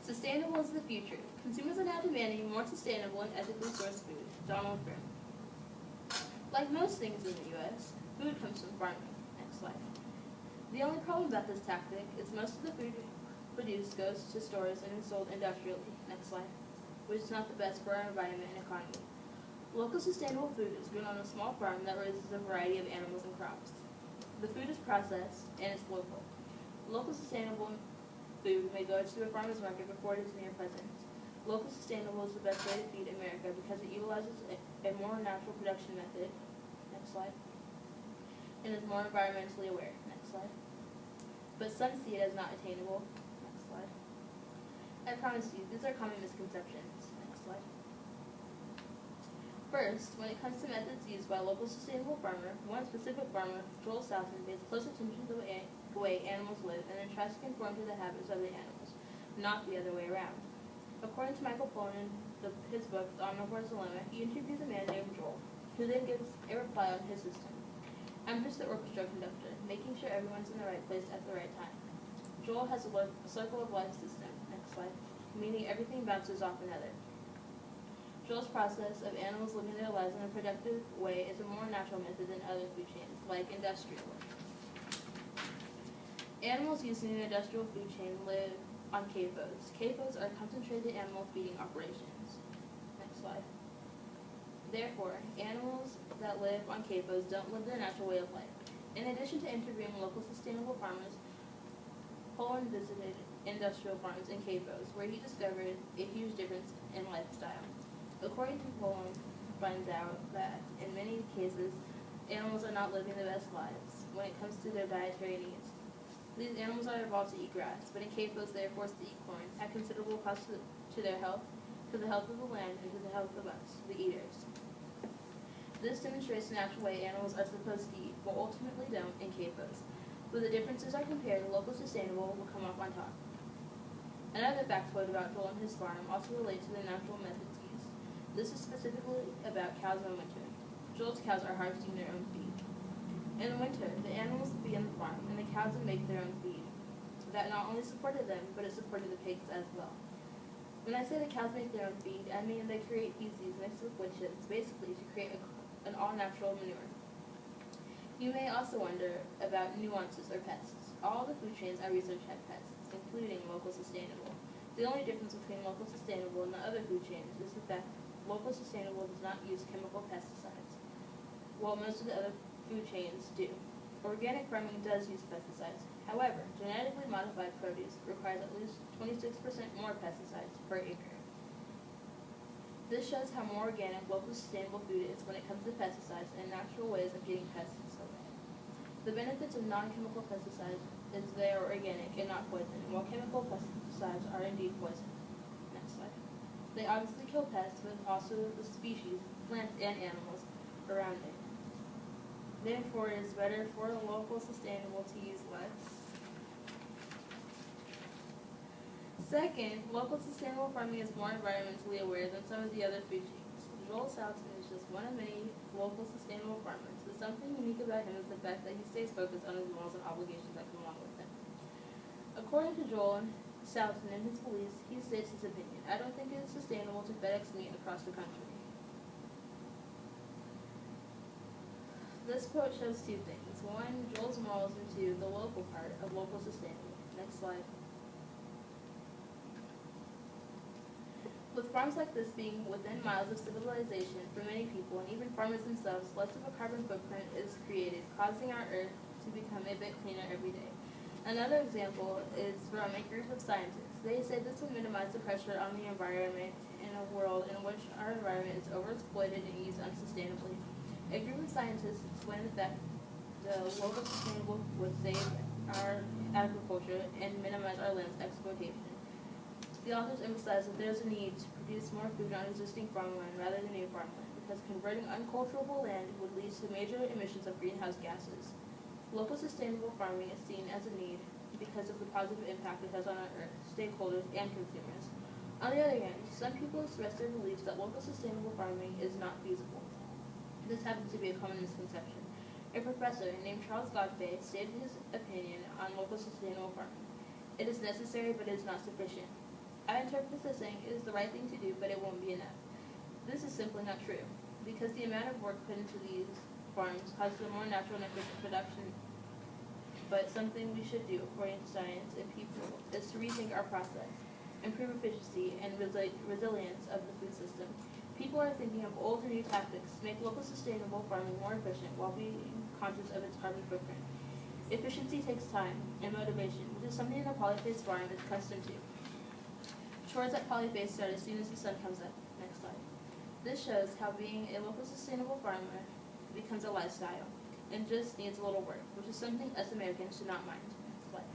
Sustainable is the future. Consumers are now demanding more sustainable and ethically sourced food. Donald Grimm. Like most things in the U.S., food comes from farming. Next slide. The only problem about this tactic is most of the food produced goes to stores and is sold industrially. Next slide. Which is not the best for our environment and economy. Local sustainable food is grown on a small farm that raises a variety of animals and crops. The food is processed and it's local. Local sustainable food may go to a farmer's market before it is near present. Local sustainable is the best way to feed America because it utilizes a more natural production method. Next slide. And is more environmentally aware. Next slide. But some see it as not attainable. Next slide. I promise you, these are common misconceptions. Next slide. First, when it comes to methods used by a local sustainable farmer, one specific farmer, Joel Southman, pays close attention to the way animals live and then tries to conform to the habits of the animals, not the other way around. According to Michael Pollan, his book, The Omnivore's Dilemma, he interviews a man named Joel, who then gives a reply on his system. I'm just the orchestra conductor, making sure everyone's in the right place at the right time. Joel has a circle of life system, next slide, meaning everything bounces off another. Joel's process of animals living their lives in a productive way is a more natural method than other food chains, like industrial. Animals used in the industrial food chain live on CAFOs. CAFOs are concentrated animal feeding operations. Next slide. Therefore, animals that live on CAFOs don't live their natural way of life. In addition to interviewing local sustainable farmers, Pollan visited industrial farms and CAFOs, where he discovered a huge difference in lifestyle. According to Pollan, finds out that in many cases, animals are not living the best lives when it comes to their dietary needs. These animals are evolved to eat grass, but in CAFOs they are forced to eat corn at considerable cost to their health, to the health of the land, and to the health of us, the eaters. This demonstrates the natural way animals are supposed to eat, but ultimately don't in CAFOs. When the differences are compared, local sustainable will come up on top. Another factoid about Joel and his farm also relates to the natural methods used. This is specifically about cows in winter. Joel's cows are harvesting their own feed. In the winter, the animals would be in the farm, and the cows would make their own feed. That not only supported them, but it supported the pigs as well. When I say the cows make their own feed, I mean they create feces mixed with wood chips, basically to create an all-natural manure. You may also wonder about nuances or pests. All the food chains I research have pests, including local sustainable. The only difference between local sustainable and the other food chains is the fact local sustainable does not use chemical pesticides, while most of the other food chains do. Organic farming does use pesticides. However, genetically modified produce requires at least 26% more pesticides per acre. This shows how more organic, local sustainable food is when it comes to pesticides and natural ways of getting pests away. The benefits of non-chemical pesticides is they are organic and not poison, while chemical pesticides are indeed poison. Next slide. They obviously kill pests, but also the species, plants, and animals around it. Therefore, it is better for local sustainable to use less. Second, local sustainable farming is more environmentally aware than some of the other food chains. Joel Southman is just one of many local sustainable farmers, but something unique about him is the fact that he stays focused on his morals and obligations that come along with him. According to Joel Southman and his beliefs, he states his opinion. I don't think it is sustainable to FedEx meat across the country. This quote shows two things. One, Joel's morals, and two, the local part of local sustainable. Next slide. With farms like this being within miles of civilization for many people, and even farmers themselves, less of a carbon footprint is created, causing our earth to become a bit cleaner every day. Another example is from a group of scientists. They say this will minimize the pressure on the environment in a world in which our environment is overexploited and used unsustainably. A group of scientists explained that the local sustainable would save our agriculture and minimize our land's exploitation. The authors emphasize that there is a need to produce more food on existing farmland rather than new farmland, because converting uncultivable land would lead to major emissions of greenhouse gases. Local sustainable farming is seen as a need because of the positive impact it has on our earth, stakeholders, and consumers. On the other hand, some people express their beliefs that local sustainable farming is not feasible. This happens to be a common misconception. A professor named Charles Godfrey stated his opinion on local sustainable farming. It is necessary, but it is not sufficient. I interpret this as saying it is the right thing to do, but it won't be enough. This is simply not true, because the amount of work put into these farms causes a more natural and efficient production. But something we should do, according to science and people, is to rethink our process, improve efficiency and resilience of the food system. People are thinking of old and new tactics to make local sustainable farming more efficient while being conscious of its carbon footprint. Efficiency takes time and motivation, which is something the polyphase farm is accustomed to. Chores at polyphase start as soon as the sun comes up. Next slide. This shows how being a local sustainable farmer becomes a lifestyle and just needs a little work, which is something us Americans should not mind. Next slide.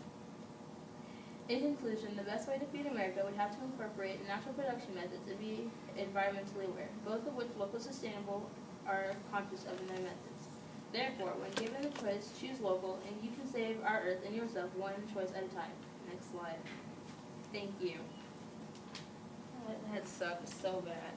In conclusion, the best way to feed America would have to incorporate natural production methods and be environmentally aware, both of which local sustainable are conscious of in their methods. Therefore, when given the choice, choose local, and you can save our earth and yourself one choice at a time. Next slide. Thank you. That sucked so bad.